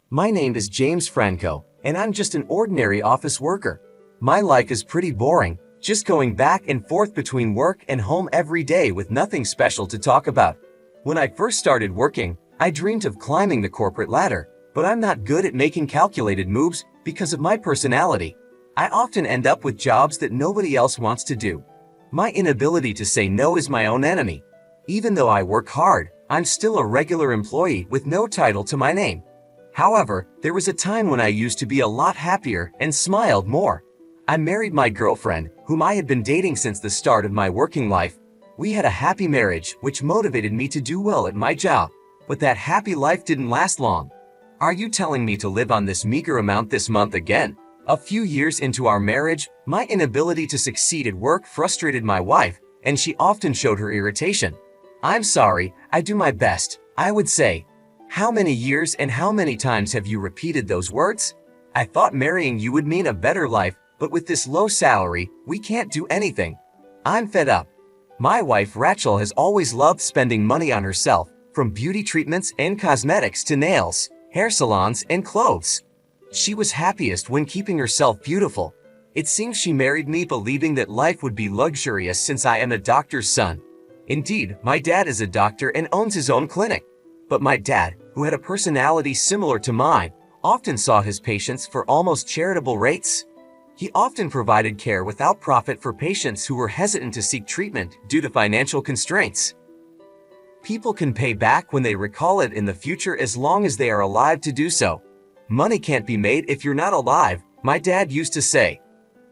My name is James Franco, and I'm just an ordinary office worker. My life is pretty boring, just going back and forth between work and home every day with nothing special to talk about. When I first started working, I dreamed of climbing the corporate ladder, but I'm not good at making calculated moves because of my personality. I often end up with jobs that nobody else wants to do. My inability to say no is my own enemy. Even though I work hard, I'm still a regular employee with no title to my name. However, there was a time when I used to be a lot happier and smiled more. I married my girlfriend, whom I had been dating since the start of my working life. We had a happy marriage, which motivated me to do well at my job. But that happy life didn't last long. Are you telling me to live on this meager amount this month again? A few years into our marriage, my inability to succeed at work frustrated my wife, and she often showed her irritation. I'm sorry, I do my best, I would say. How many years and how many times have you repeated those words? I thought marrying you would mean a better life, but with this low salary, we can't do anything. I'm fed up. My wife Rachel has always loved spending money on herself, from beauty treatments and cosmetics to nails, hair salons and clothes. She was happiest when keeping herself beautiful. It seems she married me believing that life would be luxurious since I am a doctor's son. Indeed, my dad is a doctor and owns his own clinic. But my dad, who had a personality similar to mine, often saw his patients for almost charitable rates. He often provided care without profit for patients who were hesitant to seek treatment due to financial constraints. People can pay back when they recall it in the future as long as they are alive to do so. Money can't be made if you're not alive, my dad used to say.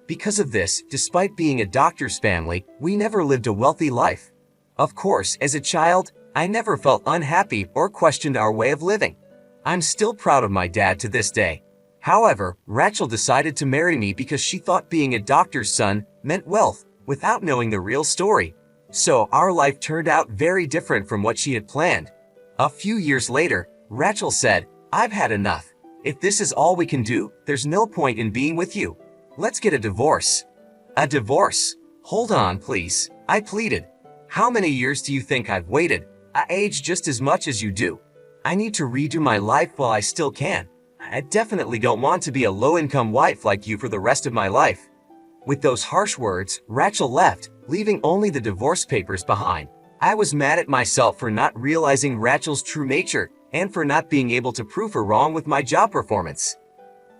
Because of this, despite being a doctor's family, we never lived a wealthy life. Of course, as a child, I never felt unhappy or questioned our way of living. I'm still proud of my dad to this day. However, Rachel decided to marry me because she thought being a doctor's son meant wealth, without knowing the real story. So our life turned out very different from what she had planned. A few years later, Rachel said, "I've had enough. If this is all we can do, there's no point in being with you. Let's get a divorce." A divorce? Hold on, please, I pleaded. How many years do you think I've waited? I age just as much as you do. I need to redo my life while I still can. I definitely don't want to be a low-income wife like you for the rest of my life. With those harsh words, Rachel left, leaving only the divorce papers behind. I was mad at myself for not realizing Rachel's true nature and for not being able to prove her wrong with my job performance.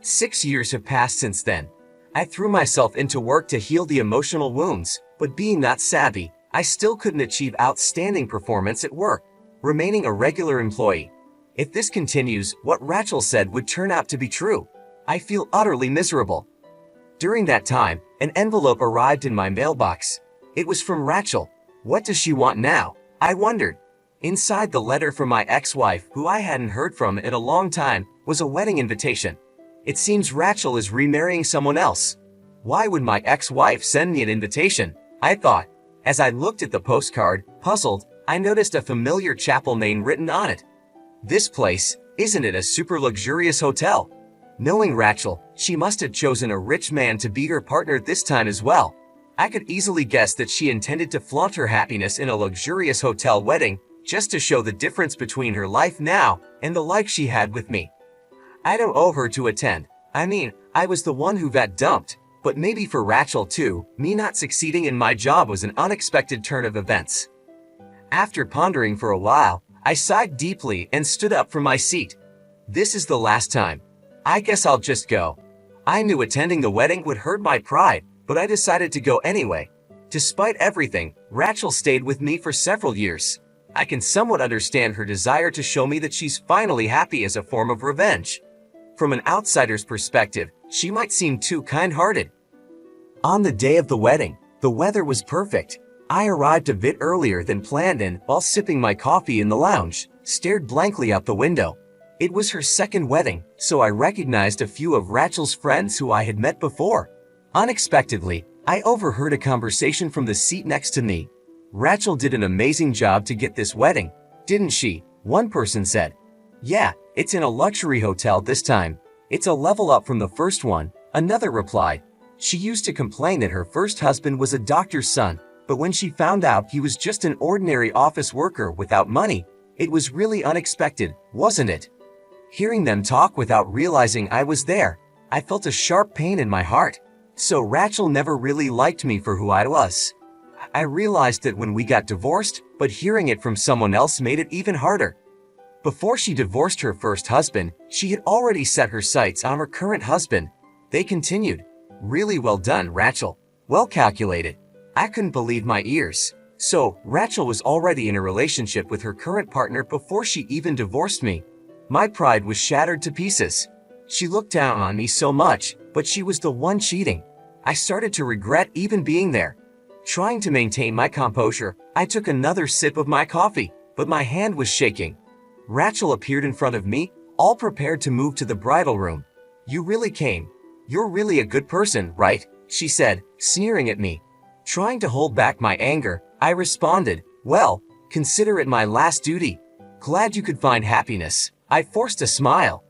6 years have passed since then. I threw myself into work to heal the emotional wounds, but being not savvy, I still couldn't achieve outstanding performance at work, remaining a regular employee. If this continues, what Rachel said would turn out to be true. I feel utterly miserable. During that time, an envelope arrived in my mailbox. It was from Rachel. What does she want now? I wondered. Inside the letter from my ex-wife, who I hadn't heard from in a long time, was a wedding invitation. It seems Rachel is remarrying someone else. Why would my ex-wife send me an invitation? I thought. As I looked at the postcard, puzzled, I noticed a familiar chapel name written on it. This place, isn't it a super luxurious hotel? Knowing Rachel, she must have chosen a rich man to be her partner this time as well. I could easily guess that she intended to flaunt her happiness in a luxurious hotel wedding, just to show the difference between her life now and the life she had with me. I don't owe her to attend. I mean, I was the one who got dumped, but maybe for Rachel too, me not succeeding in my job was an unexpected turn of events. After pondering for a while, I sighed deeply and stood up from my seat. This is the last time. I guess I'll just go. I knew attending the wedding would hurt my pride, but I decided to go anyway. Despite everything, Rachel stayed with me for several years. I can somewhat understand her desire to show me that she's finally happy as a form of revenge. From an outsider's perspective, she might seem too kind-hearted. On the day of the wedding, the weather was perfect. I arrived a bit earlier than planned and, while sipping my coffee in the lounge, stared blankly out the window. It was her second wedding, so I recognized a few of Rachel's friends who I had met before. Unexpectedly, I overheard a conversation from the seat next to me. Rachel did an amazing job to get this wedding, didn't she? One person said. Yeah, it's in a luxury hotel this time. It's a level up from the first one, another replied. She used to complain that her first husband was a doctor's son, but when she found out he was just an ordinary office worker without money, it was really unexpected, wasn't it? Hearing them talk without realizing I was there, I felt a sharp pain in my heart. So Rachel never really liked me for who I was. I realized it when we got divorced, but hearing it from someone else made it even harder. Before she divorced her first husband, she had already set her sights on her current husband. They continued, "Really well done, Rachel. Well calculated." I couldn't believe my ears. So, Rachel was already in a relationship with her current partner before she even divorced me. My pride was shattered to pieces. She looked down on me so much, but she was the one cheating. I started to regret even being there. Trying to maintain my composure, I took another sip of my coffee, but my hand was shaking. Rachel appeared in front of me, all prepared to move to the bridal room. "You really came. You're really a good person, right?" she said, sneering at me. Trying to hold back my anger, I responded, "Well, consider it my last duty. Glad you could find happiness." I forced a smile.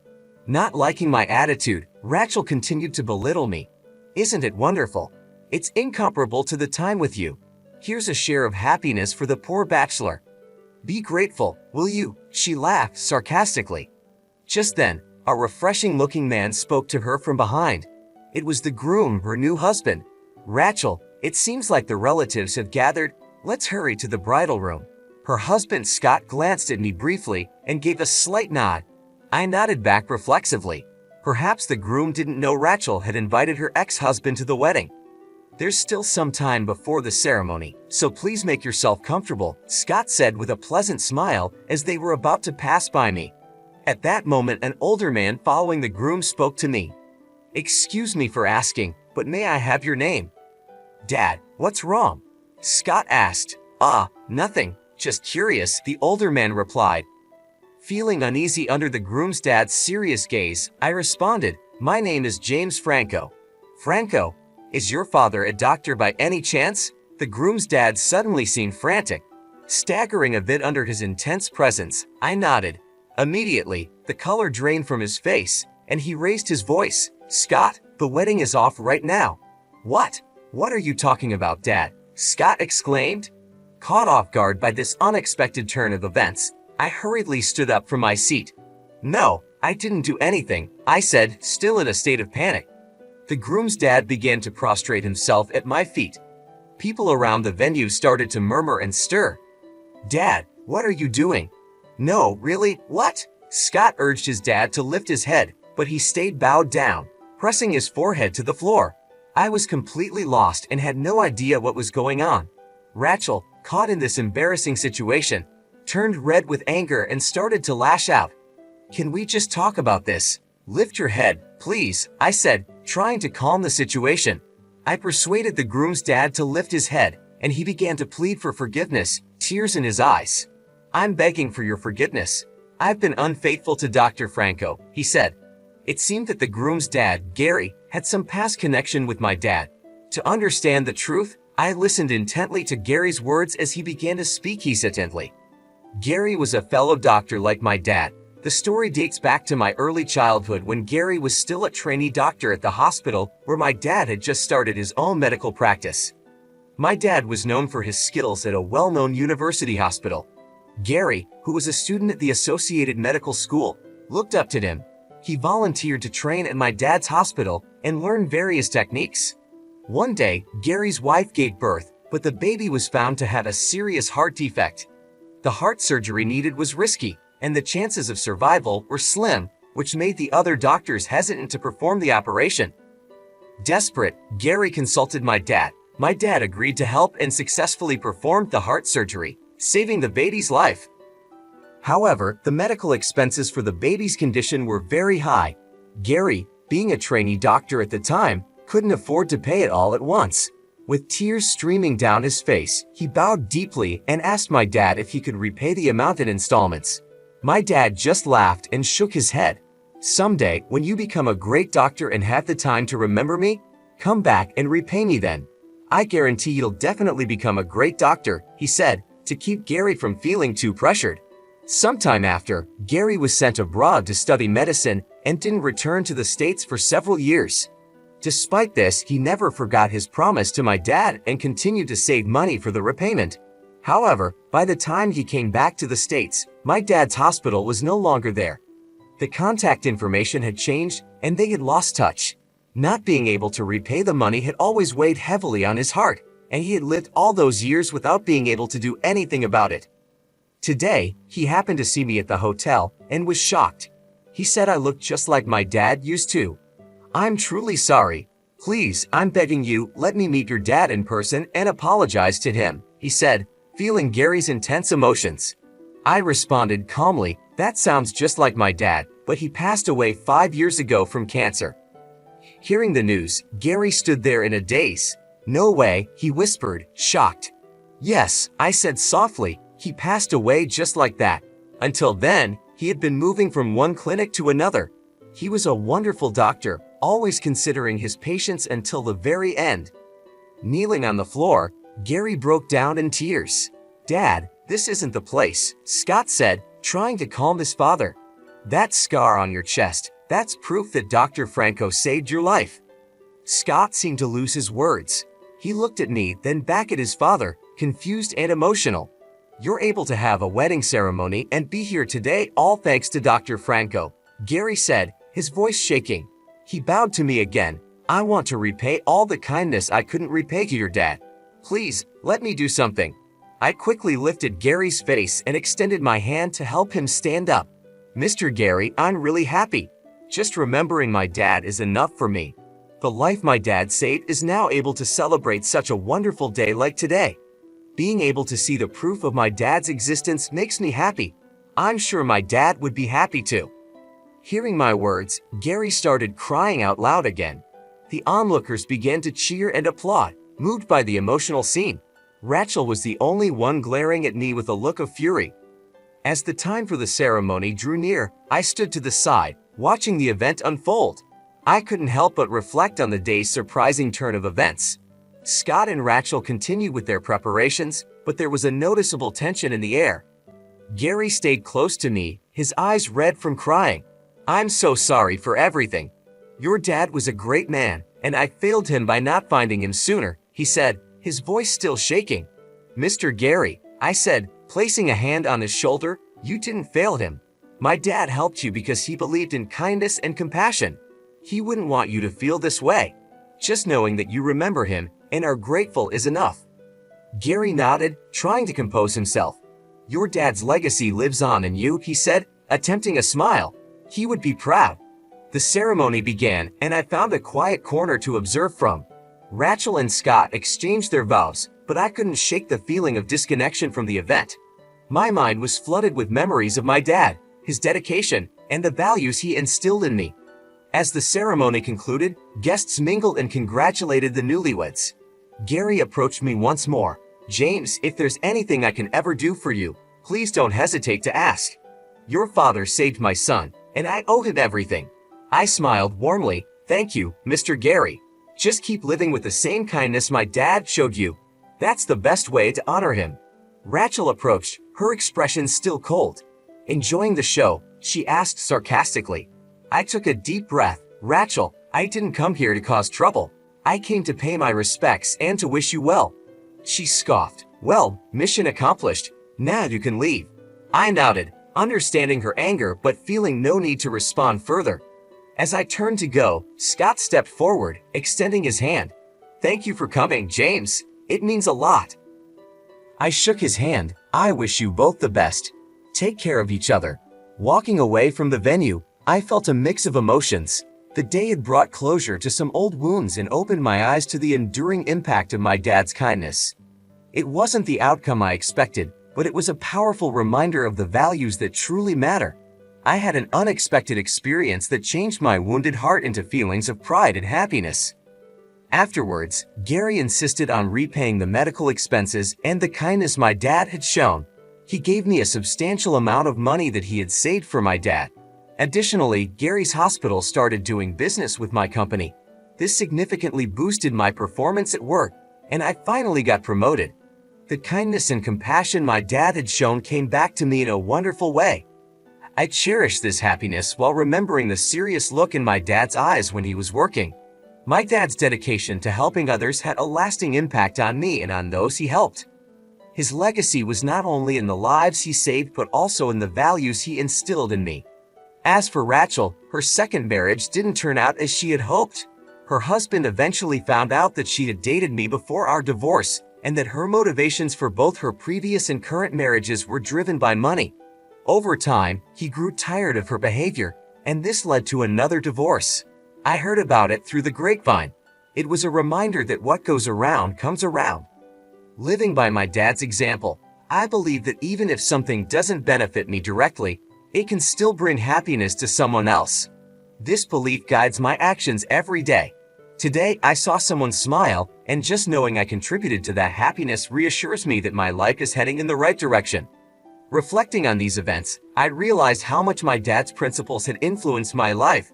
Not liking my attitude, Rachel continued to belittle me. "Isn't it wonderful? It's incomparable to the time with you. Here's a share of happiness for the poor bachelor. Be grateful, will you?" She laughed sarcastically. Just then, a refreshing-looking man spoke to her from behind. It was the groom, her new husband. "Rachel, it seems like the relatives have gathered. Let's hurry to the bridal room." Her husband Scott glanced at me briefly and gave a slight nod. I nodded back reflexively. Perhaps the groom didn't know Rachel had invited her ex-husband to the wedding. "There's still some time before the ceremony, so please make yourself comfortable," Scott said with a pleasant smile as they were about to pass by me. At that moment, an older man following the groom spoke to me. "Excuse me for asking, but may I have your name?" "Dad, what's wrong?" Scott asked. Nothing, just curious," the older man replied. Feeling uneasy under the groom's dad's serious gaze, I responded, "My name is James Franco." "Franco? Is your father a doctor by any chance?" The groom's dad suddenly seemed frantic. Staggering a bit under his intense presence, I nodded. Immediately, the color drained from his face, and he raised his voice. "Scott, the wedding is off right now." "What? What are you talking about, Dad?" Scott exclaimed. Caught off guard by this unexpected turn of events, I hurriedly stood up from my seat. "No, I didn't do anything," I said, still in a state of panic. The groom's dad began to prostrate himself at my feet. People around the venue started to murmur and stir. "Dad, what are you doing?" "No, really, what?" Scott urged his dad to lift his head, but he stayed bowed down, pressing his forehead to the floor. I was completely lost and had no idea what was going on. Rachel, caught in this embarrassing situation, turned red with anger and started to lash out. "Can we just talk about this? Lift your head, please," I said, trying to calm the situation. I persuaded the groom's dad to lift his head, and he began to plead for forgiveness, tears in his eyes. "I'm begging for your forgiveness. I've been unfaithful to Dr. Franco," he said. It seemed that the groom's dad, Gary, had some past connection with my dad. To understand the truth, I listened intently to Gary's words as he began to speak hesitantly. Gary was a fellow doctor like my dad. The story dates back to my early childhood when Gary was still a trainee doctor at the hospital where my dad had just started his own medical practice. My dad was known for his skills at a well-known university hospital. Gary, who was a student at the Associated Medical School, looked up to him. He volunteered to train at my dad's hospital and learn various techniques. One day, Gary's wife gave birth, but the baby was found to have a serious heart defect. The heart surgery needed was risky, and the chances of survival were slim, which made the other doctors hesitant to perform the operation. Desperate, Gary consulted my dad. My dad agreed to help and successfully performed the heart surgery, saving the baby's life. However, the medical expenses for the baby's condition were very high. Gary, being a trainee doctor at the time, couldn't afford to pay it all at once. With tears streaming down his face, he bowed deeply and asked my dad if he could repay the amount in installments. My dad just laughed and shook his head. "Someday, when you become a great doctor and have the time to remember me, come back and repay me then. I guarantee you'll definitely become a great doctor," he said, to keep Gary from feeling too pressured. Sometime after, Gary was sent abroad to study medicine and didn't return to the States for several years. Despite this, he never forgot his promise to my dad and continued to save money for the repayment. However, by the time he came back to the States, my dad's hospital was no longer there. The contact information had changed and they had lost touch. Not being able to repay the money had always weighed heavily on his heart, and he had lived all those years without being able to do anything about it. Today, he happened to see me at the hotel and was shocked. He said I looked just like my dad used to. "I'm truly sorry. Please, I'm begging you, let me meet your dad in person and apologize to him," he said, feeling Gary's intense emotions. I responded calmly, "That sounds just like my dad, but he passed away 5 years ago from cancer." Hearing the news, Gary stood there in a daze. "No way," he whispered, shocked. "Yes," I said softly, "he passed away just like that." Until then, he had been moving from one clinic to another. He was a wonderful doctor, always considering his patients until the very end. Kneeling on the floor, Gary broke down in tears. "Dad, this isn't the place," Scott said, trying to calm his father. "That scar on your chest, that's proof that Dr. Franco saved your life." Scott seemed to lose his words. He looked at me, then back at his father, confused and emotional. "You're able to have a wedding ceremony and be here today all thanks to Dr. Franco," Gary said, his voice shaking. He bowed to me again. "I want to repay all the kindness I couldn't repay to your dad. Please, let me do something." I quickly lifted Gary's face and extended my hand to help him stand up. "Mr. Gary, I'm really happy. Just remembering my dad is enough for me. The life my dad saved is now able to celebrate such a wonderful day like today. Being able to see the proof of my dad's existence makes me happy. I'm sure my dad would be happy too." Hearing my words, Gary started crying out loud again. The onlookers began to cheer and applaud, moved by the emotional scene. Rachel was the only one glaring at me with a look of fury. As the time for the ceremony drew near, I stood to the side, watching the event unfold. I couldn't help but reflect on the day's surprising turn of events. Scott and Rachel continued with their preparations, but there was a noticeable tension in the air. Gary stayed close to me, his eyes red from crying. "I'm so sorry for everything. Your dad was a great man, and I failed him by not finding him sooner," he said, his voice still shaking. "Mr. Gary," I said, placing a hand on his shoulder, "you didn't fail him. My dad helped you because he believed in kindness and compassion. He wouldn't want you to feel this way. Just knowing that you remember him and are grateful is enough." Gary nodded, trying to compose himself. "Your dad's legacy lives on in you," he said, attempting a smile. "He would be proud." The ceremony began, and I found a quiet corner to observe from. Rachel and Scott exchanged their vows, but I couldn't shake the feeling of disconnection from the event. My mind was flooded with memories of my dad, his dedication, and the values he instilled in me. As the ceremony concluded, guests mingled and congratulated the newlyweds. Gary approached me once more. "James, if there's anything I can ever do for you, please don't hesitate to ask. Your father saved my son, and I owe him everything." I smiled warmly. "Thank you, Mr. Gary. Just keep living with the same kindness my dad showed you. That's the best way to honor him." Rachel approached, her expression still cold. "Enjoying the show?" she asked sarcastically. I took a deep breath. "Rachel, I didn't come here to cause trouble. I came to pay my respects and to wish you well." She scoffed. "Well, mission accomplished. Now you can leave." I nodded, understanding her anger but feeling no need to respond further. As I turned to go, Scott stepped forward, extending his hand. "Thank you for coming, James. It means a lot." I shook his hand. "I wish you both the best. Take care of each other." Walking away from the venue, I felt a mix of emotions. The day had brought closure to some old wounds and opened my eyes to the enduring impact of my dad's kindness. It wasn't the outcome I expected, but it was a powerful reminder of the values that truly matter. I had an unexpected experience that changed my wounded heart into feelings of pride and happiness. Afterwards, Gary insisted on repaying the medical expenses and the kindness my dad had shown. He gave me a substantial amount of money that he had saved for my dad. Additionally, Gary's hospital started doing business with my company. This significantly boosted my performance at work, and I finally got promoted. The kindness and compassion my dad had shown came back to me in a wonderful way. I cherished this happiness while remembering the serious look in my dad's eyes when he was working. My dad's dedication to helping others had a lasting impact on me and on those he helped. His legacy was not only in the lives he saved but also in the values he instilled in me. As for Rachel, her second marriage didn't turn out as she had hoped. Her husband eventually found out that she had dated me before our divorce, and that her motivations for both her previous and current marriages were driven by money. Over time, he grew tired of her behavior, and this led to another divorce. I heard about it through the grapevine. It was a reminder that what goes around comes around. Living by my dad's example, I believe that even if something doesn't benefit me directly, it can still bring happiness to someone else. This belief guides my actions every day. Today, I saw someone smile, and just knowing I contributed to that happiness reassures me that my life is heading in the right direction. Reflecting on these events, I realized how much my dad's principles had influenced my life.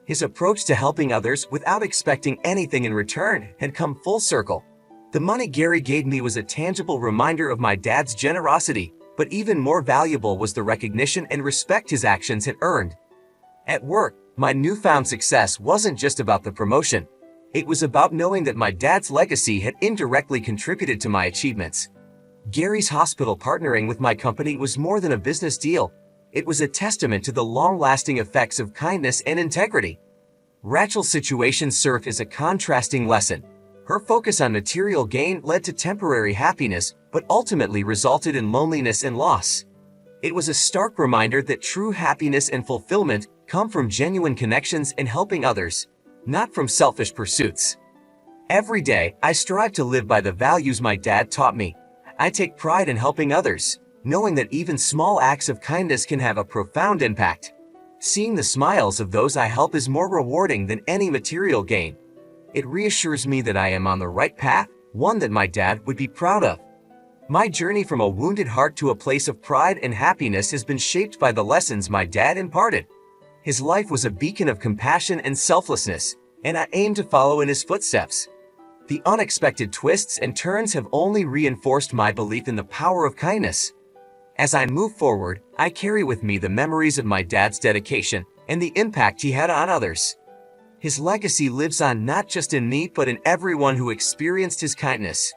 His approach to helping others without expecting anything in return had come full circle. The money Gary gave me was a tangible reminder of my dad's generosity, but even more valuable was the recognition and respect his actions had earned. At work, my newfound success wasn't just about the promotion. It was about knowing that my dad's legacy had indirectly contributed to my achievements. Gary's hospital partnering with my company was more than a business deal. It was a testament to the long-lasting effects of kindness and integrity. Rachel's situation served as a contrasting lesson. Her focus on material gain led to temporary happiness, but ultimately resulted in loneliness and loss. It was a stark reminder that true happiness and fulfillment come from genuine connections and helping others, not from selfish pursuits. Every day, I strive to live by the values my dad taught me. I take pride in helping others, knowing that even small acts of kindness can have a profound impact. Seeing the smiles of those I help is more rewarding than any material gain. It reassures me that I am on the right path, one that my dad would be proud of. My journey from a wounded heart to a place of pride and happiness has been shaped by the lessons my dad imparted. His life was a beacon of compassion and selflessness, and I aim to follow in his footsteps. The unexpected twists and turns have only reinforced my belief in the power of kindness. As I move forward, I carry with me the memories of my dad's dedication and the impact he had on others. His legacy lives on not just in me but in everyone who experienced his kindness.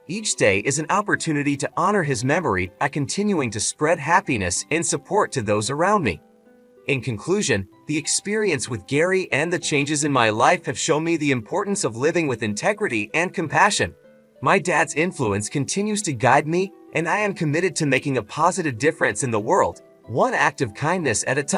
Each day is an opportunity to honor his memory by continuing to spread happiness and support to those around me. In conclusion, the experience with Gary and the changes in my life have shown me the importance of living with integrity and compassion. My dad's influence continues to guide me, and I am committed to making a positive difference in the world, one act of kindness at a time.